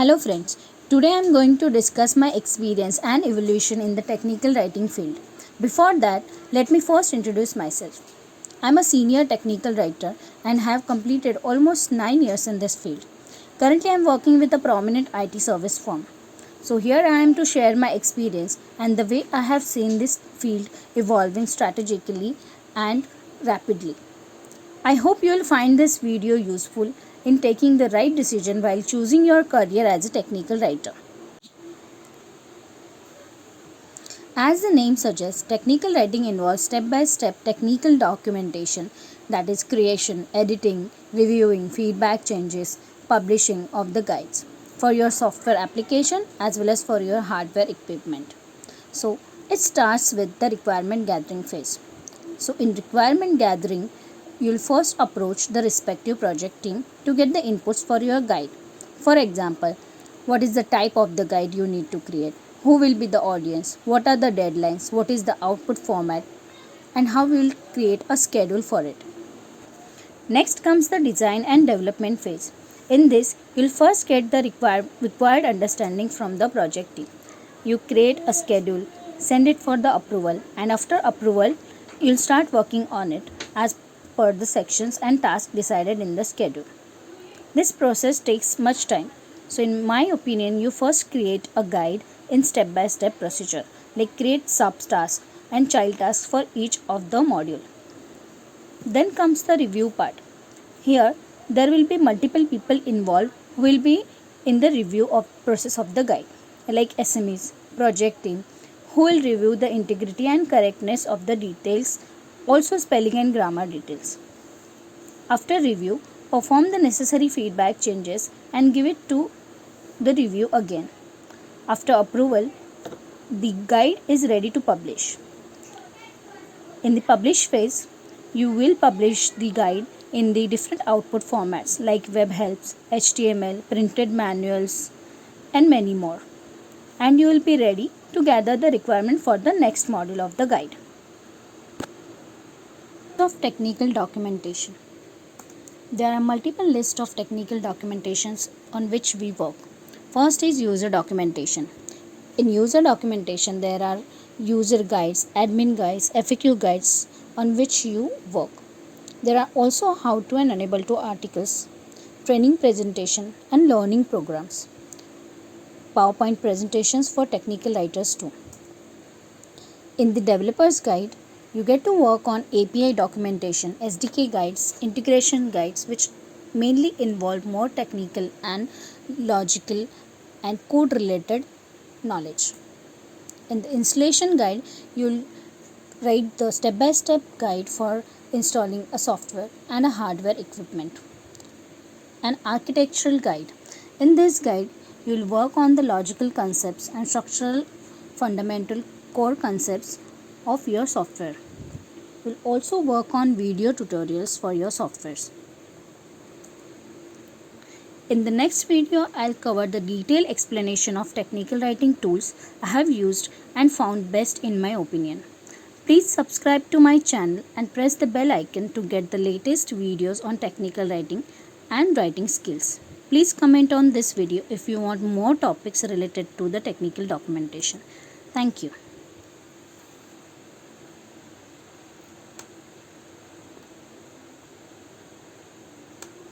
Hello friends, today I am going to discuss my experience and evolution in the technical writing field. Before that, let me first introduce myself. I am a senior technical writer and have completed almost 9 years in this field. Currently I am working with a prominent IT service firm. So here I am to share my experience and the way I have seen this field evolving strategically and rapidly. I hope you will find this video useful in taking the right decision while choosing your career as a technical writer. As the name suggests, technical writing involves step-by-step technical documentation, that is creation, editing, reviewing, feedback changes, publishing of the guides for your software application as well as for your hardware equipment. So it starts with the requirement gathering phase. So in requirement gathering, you'll first approach the respective project team to get the inputs for your guide. For example, what is the type of the guide you need to create? Who will be the audience? What are the deadlines? What is the output format? And how we will create a schedule for it. Next comes the design and development phase. In this, you'll first get the required understanding from the project team. You create a schedule, send it for the approval, and after approval, you'll start working on it as per the sections and tasks decided in the schedule. This process takes much time. So in my opinion, you first create a guide in step-by-step procedure, like create sub-tasks and child tasks for each of the module. Then comes the review part. Here, there will be multiple people involved who will be in the review of process of the guide, like SMEs, project team, who will review the integrity and correctness of the details, also spelling and grammar details. After review, perform the necessary feedback changes and give it to the review again. After approval, the guide is ready to publish. In the publish phase, you will publish the guide in the different output formats like web helps, HTML, printed manuals, and many more. And you will be ready to gather the requirement for the next module of the guide. Of technical documentation. There are multiple lists of technical documentations on which we work. First is user documentation. In user documentation, there are user guides, admin guides, FAQ guides on which you work. There are also how to and enable to articles, training presentation and learning programs. PowerPoint presentations for technical writers too. In the developer's guide, you get to work on API documentation, SDK guides, integration guides, which mainly involve more technical and logical and code related knowledge. In the installation guide, you'll write the step-by-step guide for installing a software and a hardware equipment. An architectural guide. In this guide, you'll work on the logical concepts and structural fundamental core concepts of your software. You'll also work on video tutorials for your softwares. In the next video, I'll cover the detailed explanation of technical writing tools I have used and found best in my opinion. Please subscribe to my channel and press the bell icon to get the latest videos on technical writing and writing skills. Please comment on this video if you want more topics related to the technical documentation. Thank you.